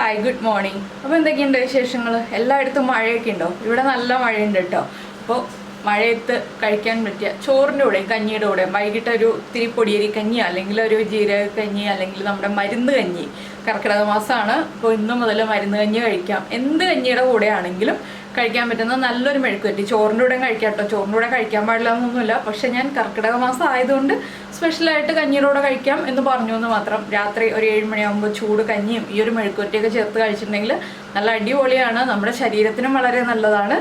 Hi good morning. അപ്പോൾ എന്തൊക്കെയുണ്ട് വിശേഷങ്ങൾ? എല്ലായിടത്തും മഴയൊക്കെ ഉണ്ടോ? ഇവിടെ നല്ല മഴയുണ്ട് കേട്ടോ. അപ്പോൾ മഴയത്ത് കഴിക്കാൻ പറ്റിയ ചോറിൻ്റെ കൂടെയും കഞ്ഞിയുടെ കൂടെയും വൈകിട്ട് ഒരു ഇത്തിരി പൊടിയരി കഞ്ഞി അല്ലെങ്കിൽ ഒരു ജീരക കഞ്ഞി അല്ലെങ്കിൽ നമ്മുടെ മരുന്ന് കഞ്ഞി. കർക്കിടക മാസമാണ്, അപ്പോൾ ഇന്ന് മുതൽ മരുന്ന് കഞ്ഞി കഴിക്കാം. എന്ത് കഞ്ഞിയുടെ കൂടെ ആണെങ്കിലും കഴിക്കാൻ പറ്റുന്ന നല്ലൊരു മെഴുക്കുവരട്ടി. ചോറിൻ്റെ കൂടെ കഴിക്കാം കേട്ടോ. ചോറിൻ്റെ കൂടെ കഴിക്കാൻ പാടില്ല എന്നൊന്നുമില്ല, പക്ഷെ ഞാൻ കർക്കിടക മാസം ആയതുകൊണ്ട് സ്പെഷ്യലായിട്ട് കഞ്ഞിയുടെ കൂടെ കഴിക്കാം എന്ന് പറഞ്ഞു എന്ന് മാത്രം. രാത്രി ഒരു 7 മണിയാകുമ്പോൾ ചൂട് കഞ്ഞിയും ഈ ഒരു മെഴുക്കുവരട്ടിയൊക്കെ ചേർത്ത് കഴിച്ചിട്ടുണ്ടെങ്കിൽ നല്ല അടിപൊളിയാണ്, നമ്മുടെ ശരീരത്തിനും വളരെ നല്ലതാണ്.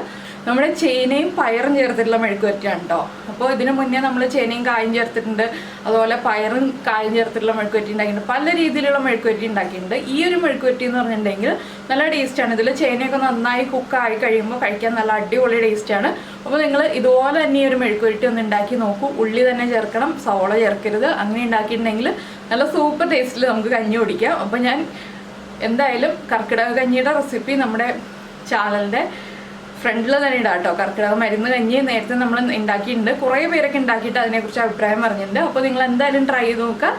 നമ്മുടെ ചേനയും പയറും ചേർത്തിട്ടുള്ള മെഴുക്കുവരട്ടിയാണ് കേട്ടോ. അപ്പോൾ ഇതിനു മുന്നേ നമ്മൾ ചേനയും കായും ചേർത്തിട്ടുണ്ട്, അതുപോലെ പയറും കായും ചേർത്തിട്ടുള്ള മെഴുക്കുവരട്ടി ഉണ്ടാക്കിയിട്ടുണ്ട്. പല രീതിയിലുള്ള മെഴുക്കുവരട്ടി ഉണ്ടാക്കിയിട്ടുണ്ട്. ഈ ഒരു മെഴുക്കുവരട്ടി എന്ന് പറഞ്ഞിട്ടുണ്ടെങ്കിൽ നല്ല ടേസ്റ്റാണ്. ഇതിൽ ചേനയൊക്കെ നന്നായി കുക്കായി കഴിയുമ്പോൾ കഴിക്കാൻ നല്ല അടിപൊളി ടേസ്റ്റാണ്. അപ്പോൾ നിങ്ങൾ ഇതുപോലെ തന്നെ ഈ ഒരു മെഴുക്കുവരട്ടി ഒന്ന് ഉണ്ടാക്കി നോക്കൂ. ഉള്ളി തന്നെ ചേർക്കണം, സവോള ചേർക്കരുത്. അങ്ങനെ ഉണ്ടാക്കിയിട്ടുണ്ടെങ്കിൽ നല്ല സൂപ്പർ ടേസ്റ്റിൽ നമുക്ക് കഞ്ഞി കുടിക്കാം. അപ്പോൾ ഞാൻ എന്തായാലും കർക്കിടക കഞ്ഞിയുടെ റെസിപ്പി നമ്മുടെ ചാനലിൻ്റെ ഫ്രണ്ടിൽ തന്നെ ഇടാം കേട്ടോ. കർക്കിടക മരുന്ന് കഞ്ഞി നേരത്തെ നമ്മൾ ഉണ്ടാക്കിയിട്ടുണ്ട്. കുറേ പേരൊക്കെ ഉണ്ടാക്കിയിട്ട് അതിനെക്കുറിച്ച് അഭിപ്രായം പറഞ്ഞിട്ടുണ്ട്. അപ്പോൾ നിങ്ങൾ എന്തായാലും ട്രൈ ചെയ്ത് നോക്കുക.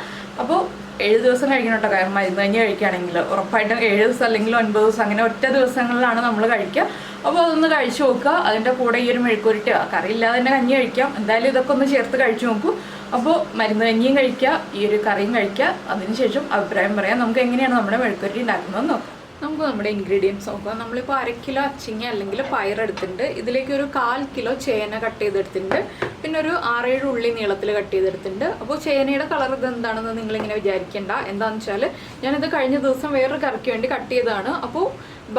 അപ്പോൾ 7 ദിവസം കഴിക്കണം കേട്ടോ. കാരണം മരുന്ന് കഞ്ഞി കഴിക്കുകയാണെങ്കിൽ ഉറപ്പായിട്ടും 7 ദിവസം അല്ലെങ്കിൽ 9 ദിവസം അങ്ങനെ ഒറ്റ ദിവസങ്ങളിലാണ് നമ്മൾ കഴിക്കുക. അപ്പോൾ അതൊന്ന് കഴിച്ചു നോക്കുക. അതിൻ്റെ കൂടെ ഈ ഒരു മെഴുക്കുവരട്ടി കറിയില്ലാതെ തന്നെ കഞ്ഞി കഴിക്കാം. എന്തായാലും ഇതൊക്കെ ഒന്ന് ചേർത്ത് കഴിച്ചു നോക്കൂ. അപ്പോൾ മരുന്ന് കഞ്ഞിയും കഴിക്കുക, ഈ ഒരു കറിയും കഴിക്കുക. അതിനുശേഷം അഭിപ്രായം പറയാം. നമുക്ക് എങ്ങനെയാണ് നമ്മുടെ മെഴുക്കുവരട്ടി ഉണ്ടാക്കുന്നതെന്ന് നോക്കാം. നമുക്ക് നമ്മുടെ ഇൻഗ്രീഡിയൻസ് നോക്കാം. നമ്മളിപ്പോൾ 1/2 കിലോ അച്ചിങ്ങ അല്ലെങ്കിൽ പയർ എടുത്തിട്ടുണ്ട്. ഇതിലേക്ക് ഒരു 1/4 കിലോ ചേന കട്ട് ചെയ്തെടുത്തിട്ടുണ്ട്. പിന്നെ ഒരു 6-7 ഉള്ളി നീളത്തിൽ കട്ട് ചെയ്തെടുത്തിട്ടുണ്ട്. അപ്പോൾ ചേനയുടെ കളർ ഇത് എന്താണെന്ന് നിങ്ങളിങ്ങനെ വിചാരിക്കേണ്ട. എന്താണെന്ന് വെച്ചാൽ ഞാനിത് കഴിഞ്ഞ ദിവസം വേറൊരു കറിക്ക് വേണ്ടി കട്ട് ചെയ്തതാണ്. അപ്പോൾ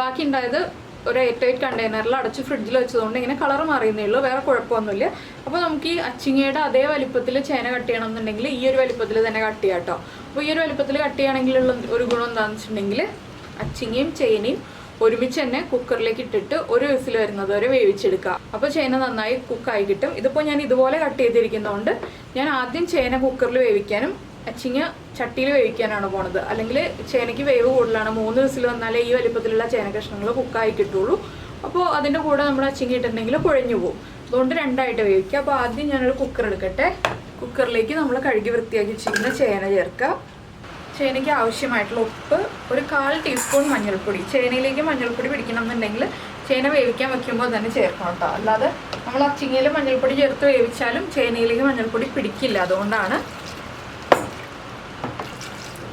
ബാക്കി ഉണ്ടായത് ഒരു 8 കണ്ടെയ്നറിൽ അടച്ച് ഫ്രിഡ്ജിൽ വെച്ചതുകൊണ്ട് ഇങ്ങനെ കളർ മാറിയെന്നേ ഉള്ളൂ, വേറെ കുഴപ്പമൊന്നുമില്ല. അപ്പോൾ നമുക്ക് ഈ അച്ചിങ്ങയുടെ അതേ വലിപ്പത്തിൽ ചേന കട്ട് ചെയ്യണമെന്നുണ്ടെങ്കിൽ ഈ ഒരു വലിപ്പത്തിൽ തന്നെ കട്ട് ചെയ്യാം കേട്ടോ. അപ്പോൾ ഈ ഒരു വലിപ്പത്തിൽ കട്ട് ചെയ്യുകയാണെങ്കിലുള്ള ഒരു ഗുണം എന്താണെന്ന് വെച്ചിട്ടുണ്ടെങ്കിൽ അച്ചിങ്ങയും ചേനയും ഒരുമിച്ച് തന്നെ കുക്കറിലേക്ക് ഇട്ടിട്ട് ഒരു വിസിൽ വരുന്നത് വരെ വേവിച്ചെടുക്കുക. അപ്പോൾ ചേന നന്നായി കുക്കായി കിട്ടും. ഇതിപ്പോൾ ഞാൻ ഇതുപോലെ കട്ട് ചെയ്തിരിക്കുന്നതുകൊണ്ട് ഞാൻ ആദ്യം ചേന കുക്കറിൽ വേവിക്കാനും അച്ചിങ്ങ ചട്ടിയിൽ വേവിക്കാനാണ് പോണത്. അല്ലെങ്കിൽ ചേനയ്ക്ക് വേവ് കൂടുതലാണ്. 3 വിസിൽ വന്നാലേ ഈ വലിപ്പത്തിലുള്ള ചേന കഷ്ണങ്ങൾ കുക്കായി കിട്ടുള്ളൂ. അപ്പോൾ അതിൻ്റെ കൂടെ നമ്മൾ അച്ചിങ്ങ ഇട്ടിട്ടുണ്ടെങ്കിൽ കുഴഞ്ഞു പോകും. അതുകൊണ്ട് 2ആയിട്ട് വേവിക്കുക. അപ്പോൾ ആദ്യം ഞാനൊരു കുക്കർ എടുക്കട്ടെ. കുക്കറിലേക്ക് നമ്മൾ കഴുകി വൃത്തിയാക്കി വെച്ചിരിക്കുന്ന ചേന ചേർക്കുക. ചേനയ്ക്ക് ആവശ്യമായിട്ടുള്ള ഉപ്പ്, ഒരു 1/4 ടീസ്പൂൺ മഞ്ഞൾപ്പൊടി. ചേനയിലേക്ക് മഞ്ഞൾപ്പൊടി പിടിക്കണം എന്നുണ്ടെങ്കിൽ ചേന വേവിക്കാൻ വെക്കുമ്പോൾ തന്നെ ചേർക്കണം കേട്ടോ. അല്ലാതെ നമ്മൾ അച്ചിങ്ങയിൽ മഞ്ഞൾപ്പൊടി ചേർത്ത് വേവിച്ചാലും ചേനയിലേക്ക് മഞ്ഞൾപ്പൊടി പിടിക്കില്ല. അതുകൊണ്ടാണ്.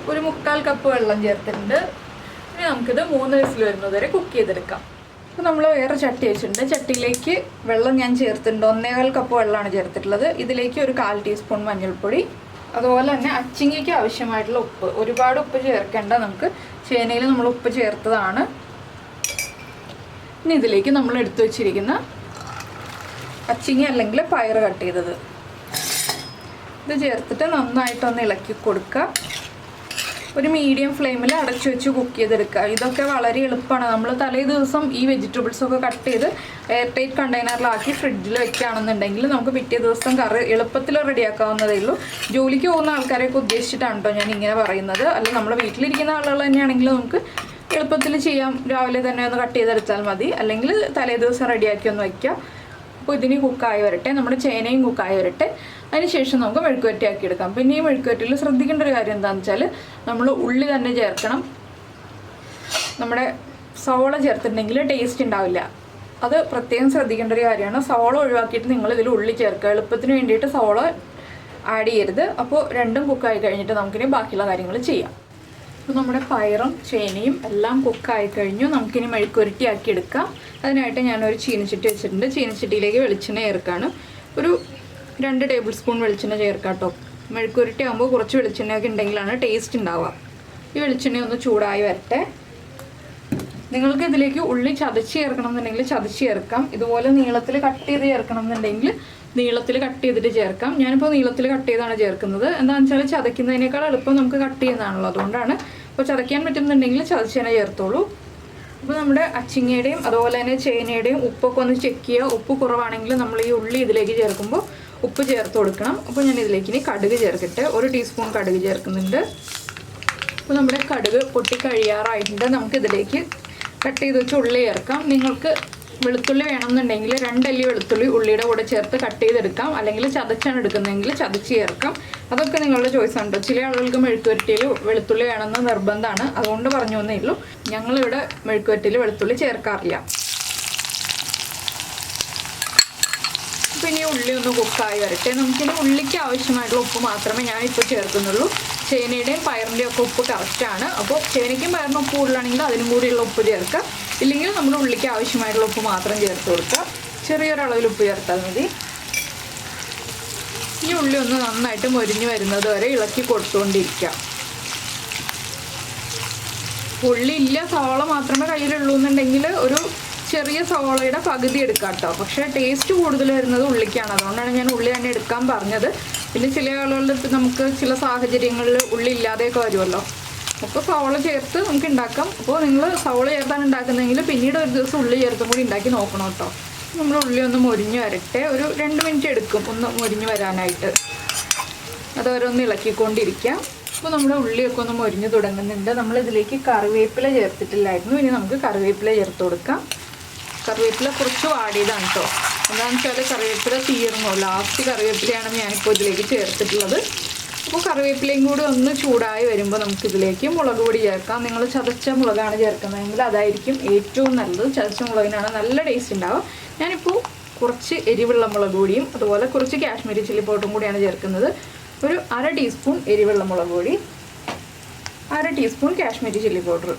ഒരു 1/4 കപ്പ് വെള്ളം ചേർത്തിട്ടുണ്ട്. ഇനി നമുക്കിത് 3 വിസിൽ വരുന്നത് വരെ കുക്ക് ചെയ്തെടുക്കാം. അപ്പോൾ നമ്മൾ വേറെ ചട്ടി വെച്ചിട്ടുണ്ട്. ചട്ടിയിലേക്ക് വെള്ളം ഞാൻ ചേർത്തിട്ടുണ്ട്. 1/4 കപ്പ് വെള്ളമാണ് ചേർത്തിട്ടുള്ളത്. ഇതിലേക്ക് ഒരു 1/4 ടീസ്പൂൺ മഞ്ഞൾപ്പൊടി, അതുപോലെ തന്നെ അച്ചിങ്ങയ്ക്ക് ആവശ്യമായിട്ടുള്ള ഉപ്പ്. ഒരുപാട് ഉപ്പ് ചേർക്കേണ്ട, നമുക്ക് ചേനയിൽ നമ്മൾ ഉപ്പ് ചേർത്തതാണ്. ഇനി ഇതിലേക്ക് നമ്മൾ എടുത്തു വച്ചിരിക്കുന്ന അച്ചിങ്ങ അല്ലെങ്കിൽ പയർ കട്ട് ചെയ്തത് ഇത് ചേർത്തിട്ട് നന്നായിട്ടൊന്ന് ഇളക്കി കൊടുക്കുക. ഒരു മീഡിയം ഫ്ലെയിമിൽ അടച്ചു വെച്ച് കുക്ക് ചെയ്തെടുക്കുക. ഇതൊക്കെ വളരെ എളുപ്പമാണ്. നമ്മൾ തലേ ദിവസം ഈ വെജിറ്റബിൾസൊക്കെ കട്ട് ചെയ്ത് എയർ ടൈറ്റ് കണ്ടെയ്നറിലാക്കി ഫ്രിഡ്ജിൽ വെക്കുകയാണെന്നുണ്ടെങ്കിൽ നമുക്ക് പിറ്റേ ദിവസം കറി എളുപ്പത്തിൽ റെഡിയാക്കാവുന്നതേ ഉള്ളൂ. ജോലിക്ക് പോകുന്ന ആൾക്കാരെയൊക്കെ ഉദ്ദേശിച്ചിട്ടാണ് കേട്ടോ ഞാൻ ഇങ്ങനെ പറയുന്നത്. അല്ല നമ്മൾ വീട്ടിലിരിക്കുന്ന ആളുകൾ തന്നെയാണെങ്കിൽ നമുക്ക് എളുപ്പത്തിൽ ചെയ്യാം. രാവിലെ തന്നെ ഒന്ന് കട്ട് ചെയ്തെടുത്താൽ മതി. അല്ലെങ്കിൽ തലേ ദിവസം റെഡിയാക്കി ഒന്ന് വയ്ക്കാം. അപ്പോൾ ഇതിന് കുക്കായി വരട്ടെ, നമ്മുടെ ചേനയും കുക്കായി വരട്ടെ. അതിനുശേഷം നമുക്ക് മെഴുക്കുവരട്ടി ആക്കി എടുക്കാം. പിന്നെ ഈ മെഴുക്കുവരട്ടിയിൽ ശ്രദ്ധിക്കേണ്ട ഒരു കാര്യം എന്താണെന്ന് വെച്ചാൽ നമ്മൾ ഉള്ളി തന്നെ ചേർക്കണം. നമ്മുടെ സവോള ചേർത്തിട്ടുണ്ടെങ്കിൽ ടേസ്റ്റ് ഉണ്ടാവില്ല. അത് പ്രത്യേകം ശ്രദ്ധിക്കേണ്ട ഒരു കാര്യമാണ്. സവോള ഒഴിവാക്കിയിട്ട് നിങ്ങൾ ഇതിൽ ഉള്ളി ചേർക്കുക. എളുപ്പത്തിന് വേണ്ടിയിട്ട് സവോള ആഡ് ചെയ്യരുത്. അപ്പോൾ രണ്ടും കുക്കായി കഴിഞ്ഞിട്ട് നമുക്കിനി ബാക്കിയുള്ള കാര്യങ്ങൾ ചെയ്യാം. അപ്പോൾ നമ്മുടെ പയറും ചേനയും എല്ലാം കുക്കായി കഴിഞ്ഞു. നമുക്കിനി മെഴുക്കുവരട്ടി ആക്കി എടുക്കാം. അതിനായിട്ട് ഞാനൊരു ചീനച്ചട്ടി വെച്ചിട്ടുണ്ട്. ചീനച്ചട്ടിയിലേക്ക് വെളിച്ചെണ്ണ ചേർക്കാണ്. ഒരു 2 ടേബിൾ സ്പൂൺ വെളിച്ചെണ്ണ ചേർക്കാം കേട്ടോ. മെഴുക്കുവരട്ടി ആകുമ്പോൾ കുറച്ച് വെളിച്ചെണ്ണയൊക്കെ ഉണ്ടെങ്കിലാണ് ടേസ്റ്റ് ഉണ്ടാവുക. ഈ വെളിച്ചെണ്ണ ഒന്ന് ചൂടായി വരട്ടെ. നിങ്ങൾക്ക് ഇതിലേക്ക് ഉള്ളി ചതച്ച് ചേർക്കണം എന്നുണ്ടെങ്കിൽ ചതച്ച് ചേർക്കാം. ഇതുപോലെ നീളത്തിൽ കട്ട് ചെയ്ത് ചേർക്കണം എന്നുണ്ടെങ്കിൽ നീളത്തിൽ കട്ട് ചെയ്തിട്ട് ചേർക്കാം. ഞാനിപ്പോൾ നീളത്തിൽ കട്ട് ചെയ്താണ് ചേർക്കുന്നത്. എന്താണെന്ന് വെച്ചാൽ ചതയ്ക്കുന്നതിനേക്കാൾ എളുപ്പം നമുക്ക് കട്ട് ചെയ്യുന്നതാണല്ലോ, അതുകൊണ്ടാണ്. അപ്പോൾ ചതയ്ക്കാൻ പറ്റുന്നുണ്ടെങ്കിൽ ചതച്ച് തന്നെ ചേർത്തോളൂ. അപ്പോൾ നമ്മുടെ അച്ചിങ്ങയുടെയും അതുപോലെ തന്നെ ചേനയുടെയും ഉപ്പൊക്കെ ഒന്ന് ചെക്ക് ചെയ്യുക. ഉപ്പ് കുറവാണെങ്കിൽ നമ്മൾ ഈ ഉള്ളി ഇതിലേക്ക് ചേർക്കുമ്പോൾ ഉപ്പ് ചേർത്ത് കൊടുക്കണം. അപ്പോൾ ഞാൻ ഇതിലേക്ക് ഇനി കടുക് ചേർക്കട്ടെ. 1 ടീസ്പൂൺ കടുക് ചേർക്കുന്നുണ്ട്. അപ്പോൾ നമ്മുടെ കടുക് പൊട്ടി കഴിയാറായിട്ടുണ്ട്. നമുക്കിതിലേക്ക് കട്ട് ചെയ്ത് വെച്ച് ഉള്ളി ചേർക്കാം. നിങ്ങൾക്ക് വെളുത്തുള്ളി വേണമെന്നുണ്ടെങ്കിൽ 2 അല്ലി വെളുത്തുള്ളി ഉള്ളിയുടെ കൂടെ ചേർത്ത് കട്ട് ചെയ്തെടുക്കാം, അല്ലെങ്കിൽ ചതച്ചാണ് എടുക്കുന്നതെങ്കിൽ ചതച്ച് ചേർക്കാം. അതൊക്കെ നിങ്ങളുടെ ചോയ്സ് ആണ്. ചില ആളുകൾക്ക് മെഴുക്കുവരട്ടിയിൽ വെളുത്തുള്ളി വേണമെന്ന് നിർബന്ധമാണ്, അതുകൊണ്ട് പറഞ്ഞു എന്നേ ഉള്ളൂ. ഞങ്ങളിവിടെ മെഴുക്കുവരട്ടിയിൽ വെളുത്തുള്ളി ചേർക്കാറില്ല. പിന്നെ ഉള്ളി ഒന്ന് കുക്കായി വരട്ടെ. നമുക്കിനി ഉള്ളിക്ക് ആവശ്യമായിട്ടുള്ള ഉപ്പ് മാത്രമേ ഞാനിപ്പോൾ ചേർക്കുന്നുള്ളൂ. ചേനയുടെയും പയറിൻ്റെയും ഒക്കെ ഉപ്പ് കറക്റ്റാണ്. അപ്പോൾ ചേനയ്ക്കും പയറിനും ഉപ്പ് കൂടുതലാണെങ്കിൽ അതിനും കൂടിയുള്ള ഉപ്പ് ചേർക്കുക, ഇല്ലെങ്കിൽ നമ്മുടെ ഉള്ളിക്ക് ആവശ്യമായിട്ടുള്ള ഉപ്പ് മാത്രം ചേർത്ത് കൊടുക്കുക. ചെറിയൊരളവിൽ ഉപ്പ് ചേർത്താൽ മതി. ഈ ഉള്ളി ഒന്ന് നന്നായിട്ട് മൊരിഞ്ഞ് വരുന്നത് വരെ ഇളക്കി കൊടുത്തുകൊണ്ടിരിക്കുക. ഉള്ളി ഇല്ല, സവാള മാത്രമേ കയ്യിലുള്ളൂ എന്നുണ്ടെങ്കിൽ ഒരു ചെറിയ സവാളയുടെ പകുതി എടുക്കാം കേട്ടോ. പക്ഷേ ടേസ്റ്റ് കൂടുതൽ വരുന്നത് ഉള്ളിക്കാണ്, അതുകൊണ്ടാണ് ഞാൻ ഉള്ളി തന്നെ എടുക്കാൻ പറഞ്ഞത്. പിന്നെ ചില ആളുകളുടെ അടുത്ത് നമുക്ക് ചില സാഹചര്യങ്ങളിൽ ഉള്ളി ഇല്ലാതെയൊക്കെ വരുമല്ലോ, അപ്പോൾ സവാള ചേർത്ത് നമുക്ക് ഉണ്ടാക്കാം. അപ്പോൾ നിങ്ങൾ സവാള ചേർത്താണ് ഉണ്ടാക്കുന്നതെങ്കിൽ പിന്നീട് ഒരു ദിവസം ഉള്ളി ചേർത്തും കൂടി ഉണ്ടാക്കി നോക്കണം കേട്ടോ. നമ്മൾ ഉള്ളി ഒന്ന് മൊരിഞ്ഞ് വരട്ടെ. ഒരു 2 മിനിറ്റ് എടുക്കും ഒന്ന് മൊരിഞ്ഞ് വരാനായിട്ട്. അതോരോന്ന് ഇളക്കിക്കൊണ്ടിരിക്കാം. അപ്പോൾ നമ്മുടെ ഉള്ളിയൊക്കെ ഒന്ന് മൊരിഞ്ഞ് തുടങ്ങുന്നുണ്ട്. നമ്മളിതിലേക്ക് കറിവേപ്പില ചേർത്തിട്ടില്ലായിരുന്നു, ഇനി നമുക്ക് കറിവേപ്പില ചേർത്ത് കൊടുക്കാം. കറിവേപ്പില കുറച്ച് വാടിയതാണ് കേട്ടോ. എന്താണെന്ന് വെച്ചാൽ കറിവേപ്പില തീർന്നു, ലാസ്റ്റ് കറിവേപ്പിലയാണ് ഞാനിപ്പോൾ ഇതിലേക്ക് ചേർത്തിട്ടുള്ളത്. അപ്പോൾ കറിവേപ്പിലയും കൂടി ഒന്ന് ചൂടായി വരുമ്പോൾ നമുക്കിതിലേക്ക് മുളക് പൊടി ചേർക്കാം. നിങ്ങൾ ചതച്ച മുളകാണ് ചേർക്കുന്നതെങ്കിൽ അതായിരിക്കും ഏറ്റവും നല്ലത്. ചതച്ച മുളകിനാണ് നല്ല ടേസ്റ്റ് ഉണ്ടാവുക. ഞാനിപ്പോൾ കുറച്ച് എരിവുള്ള മുളക് പൊടിയും അതുപോലെ കുറച്ച് കാശ്മീരി ചില്ലി പൗഡറും കൂടിയാണ് ചേർക്കുന്നത്. ഒരു 1/2 ടീസ്പൂൺ എരിവുള്ള മുളക് പൊടി, 1/2 ടീസ്പൂൺ കാശ്മീരി ചില്ലി പൗഡർ.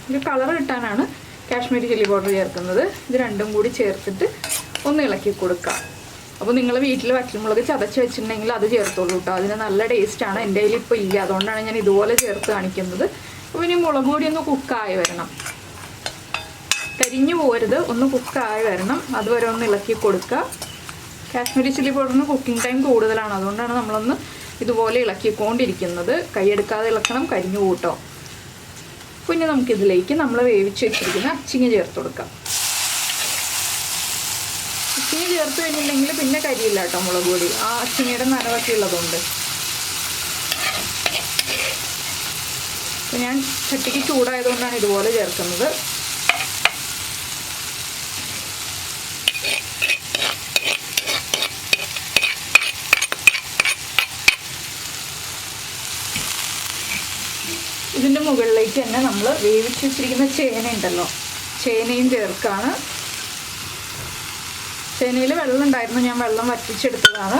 ഒരു കളർ കിട്ടാനാണ് കാശ്മീരി ചില്ലി പൗഡർ ചേർക്കുന്നത്. ഇത് രണ്ടും കൂടി ചേർത്തിട്ട് ഒന്ന് ഇളക്കി കൊടുക്കാം. അപ്പോൾ നിങ്ങൾ വീട്ടിൽ വറ്റൽമുളക് ചതച്ച് വെച്ചിട്ടുണ്ടെങ്കിൽ അത് ചേർത്തോളൂ കേട്ടോ, അതിന് നല്ല ടേസ്റ്റാണ്. എൻ്റെ കയ്യിൽ ഇപ്പോൾ ഇല്ല, അതുകൊണ്ടാണ് ഞാൻ ഇതുപോലെ ചേർത്ത് കാണിക്കുന്നത്. അപ്പോൾ ഇനി മുളക് പൊടി ഒന്ന് കുക്കായി വരണം, കരിഞ്ഞു പോകരുത്, ഒന്ന് കുക്കായി വരണം. അതുവരെ ഒന്ന് ഇളക്കി കൊടുക്കുക. കാശ്മീരി ചില്ലി പൗഡറിന് കുക്കിംഗ് ടൈം കൂടുതലാണ്, അതുകൊണ്ടാണ് നമ്മളൊന്ന് ഇതുപോലെ ഇളക്കിക്കൊണ്ടിരിക്കുന്നത്. കൈയെടുക്കാതെ ഇളക്കണം, കരിഞ്ഞു കൂട്ടോ. പിന്നെ നമുക്കിതിലേക്ക് നമ്മൾ വേവിച്ച് വെച്ചിരിക്കുന്ന അച്ചിങ്ങ ചേർത്ത് കൊടുക്കാം. അച്ചിങ്ങ ചേർത്ത് കഴിഞ്ഞിട്ടുണ്ടെങ്കിൽ പിന്നെ കരിയില്ല കേട്ടോ മുളക് പൊടി, ആ അച്ചിങ്ങയുടെ നനവൊക്കെ ഉള്ളതുകൊണ്ട്. ഞാൻ ചട്ടിക്ക് ചൂടായതുകൊണ്ടാണ് ഇതുപോലെ ചേർക്കുന്നത്. ഇതിൻ്റെ മുകളിലേക്ക് തന്നെ നമ്മൾ വേവിച്ച് വെച്ചിരിക്കുന്ന ചേന ഉണ്ടല്ലോ, ചേനയും ചേർക്കാണ്. ചേനയിൽ വെള്ളം ഉണ്ടായിരുന്നു, ഞാൻ വെള്ളം വറ്റിച്ചെടുത്തതാണ്.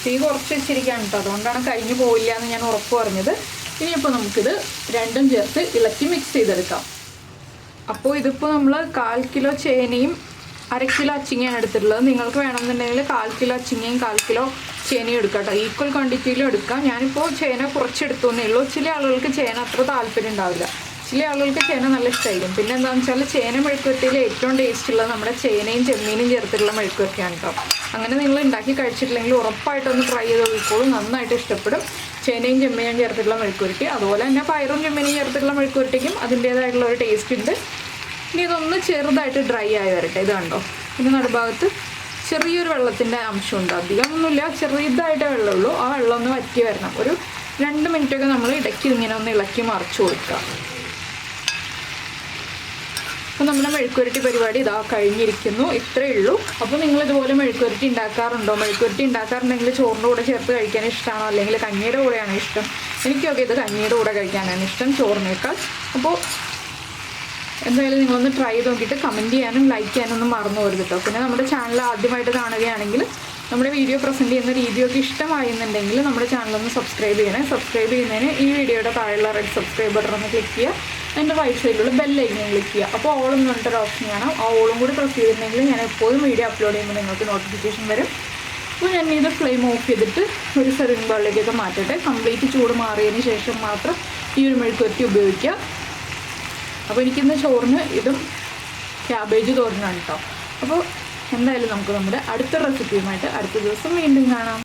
തീ കുറച്ച് വെച്ചിരിക്കുകയാണ് കേട്ടോ, അതുകൊണ്ടാണ് കരിഞ്ഞു പോയില്ല എന്ന് ഞാൻ ഉറപ്പ് പറഞ്ഞത്. ഇനിയിപ്പോൾ നമുക്കിത് രണ്ടും ചേർത്ത് ഇളക്കി മിക്സ് ചെയ്തെടുക്കാം. അപ്പോൾ ഇതിപ്പോൾ നമ്മൾ 1/4 കിലോ ചേനയും 1/2 കിലോ അച്ചിങ്ങയാണ് എടുത്തിട്ടുള്ളത്. നിങ്ങൾക്ക് വേണമെന്നുണ്ടെങ്കിൽ 1/4 കിലോ അച്ചിങ്ങയും 1/4 കിലോ ചേനയും എടുക്കാം കേട്ടോ, ഈക്വൽ ക്വാണ്ടിറ്റിയിലും എടുക്കാം. ഞാനിപ്പോൾ ചേന കുറച്ചെടുത്തേ ഉള്ളൂ. ചില ആളുകൾക്ക് ചേന അത്ര താല്പര്യം ഉണ്ടാവില്ല, ചില ആളുകൾക്ക് ചേന നല്ല ഇഷ്ടമായിരിക്കും. പിന്നെ എന്താണെന്ന് വെച്ചാൽ ചേന മെഴുക്കുവരട്ടിയിൽ ഏറ്റവും ടേസ്റ്റ് ഉള്ളത് നമ്മുടെ ചേനയും ചെമ്മീനും ചേർത്തിട്ടുള്ള മെഴുക്കുവരട്ടിയാണ് കേട്ടോ. അങ്ങനെ നിങ്ങൾ ഉണ്ടാക്കി കഴിച്ചിട്ടില്ലെങ്കിൽ ഉറപ്പായിട്ടൊന്ന് ട്രൈ ചെയ്ത് നോക്കിക്കോളും, നന്നായിട്ട് ഇഷ്ടപ്പെടും. ചേനയും ചെമ്മീനും ചേർത്തിട്ടുള്ള മെഴുക്കുവരട്ടി, അതുപോലെ തന്നെ പയറും ചെമ്മീനും ചേർത്തിട്ടുള്ള മെഴുക്കുവരട്ടിക്കും അതിൻ്റേതായിട്ടുള്ള ഒരു ടേസ്റ്റ് ഉണ്ട്. ഇനി ഇതൊന്ന് ചെറുതായിട്ട് ഡ്രൈ ആയി വരട്ടെ. ഇത് കണ്ടോ, ഇതിന് നടുഭാഗത്ത് ചെറിയൊരു വെള്ളത്തിൻ്റെ അംശമുണ്ട്, അധികമൊന്നുമില്ല, ചെറിയതായിട്ടേ വെള്ളമുള്ളൂ. ആ വെള്ളം ഒന്ന് വറ്റി വരണം. ഒരു 2 മിനിറ്റൊക്കെ നമ്മൾ ഇടയ്ക്ക് ഇങ്ങനെ ഒന്ന് ഇളക്കി മറിച്ച് കൊടുക്കുക. അപ്പോൾ നമ്മുടെ മെഴുക്കുവരട്ടി പരിപാടി ഇതാ കഴിഞ്ഞിരിക്കുന്നു, ഇത്രയേ ഉള്ളൂ. അപ്പോൾ നിങ്ങൾ ഇതുപോലെ മെഴുക്കുവരട്ടി ഉണ്ടാക്കാറുണ്ടോ? മെഴുക്കുവരട്ടി ഉണ്ടാക്കാറുണ്ടെങ്കിൽ ചോറിൻ്റെ കൂടെ ചേർത്ത് കഴിക്കാൻ ഇഷ്ടമാണോ, അല്ലെങ്കിൽ കഞ്ഞിയുടെ കൂടെയാണോ ഇഷ്ടം? എനിക്കൊക്കെ ഇത് കഞ്ഞിയുടെ കൂടെ കഴിക്കാനാണ് ഇഷ്ടം ചോറിനേക്കാൾ. അപ്പോൾ എന്തായാലും നിങ്ങളൊന്ന് ട്രൈ ചെയ്ത് നോക്കിയിട്ട് കമൻറ്റ് ചെയ്യാനും ലൈക്ക് ചെയ്യാനും ഒന്നും മറന്നു പോകരുത് കേട്ടോ. പിന്നെ നമ്മുടെ ചാനൽ ആദ്യമായിട്ട് കാണുകയാണെങ്കിൽ നമ്മുടെ വീഡിയോ പ്രസൻറ്റ് ചെയ്യുന്ന രീതിയൊക്കെ ഇഷ്ടമായിരുന്നുണ്ടെങ്കിൽ നമ്മുടെ ചാനലൊന്ന് സബ്സ്ക്രൈബ് ചെയ്യണേ. സബ്സ്ക്രൈബ് ചെയ്യുന്നതിന് ഈ വീഡിയോയുടെ താഴെയുള്ള റെഡ് സബ്സ്ക്രൈബ് ബട്ടൺ ഒന്ന് ക്ലിക്ക് ചെയ്യുക, അതിൻ്റെ റൈറ്റ് സൈഡിലുള്ള ബെല്ലൈക്കൺ ക്ലിക്ക് ചെയ്യുക. അപ്പോൾ ഓളും പറഞ്ഞിട്ടൊരു ഓപ്ഷൻ കാണാം, ആ ഓളും കൂടി പ്രസ് ചെയ്തിട്ടുണ്ടെങ്കിൽ ഞാൻ എപ്പോഴും വീഡിയോ അപ്ലോഡ് ചെയ്യുമ്പോൾ നിങ്ങൾക്ക് നോട്ടിഫിക്കേഷൻ വരും. അപ്പോൾ ഞാൻ ഇത് ഫ്ലെയിം ഓഫ് ചെയ്തിട്ട് ഒരു സെർവിങ് ബൗളിലേക്കൊക്കെ മാറ്റട്ടെ. കംപ്ലീറ്റ് ചൂട് മാറിയതിന് ശേഷം മാത്രം ഈ ഒരു മെഴുക്കുവരട്ടി ഉപയോഗിക്കുക. അപ്പോൾ എനിക്കിന്ന് ചോറിന് ഇതും ക്യാബേജ് തോരനാണ് കേട്ടോ. അപ്പോൾ എന്തായാലും നമുക്ക് നമ്മുടെ അടുത്ത റെസിപ്പിയുമായിട്ട് അടുത്ത ദിവസം വീണ്ടും കാണാം.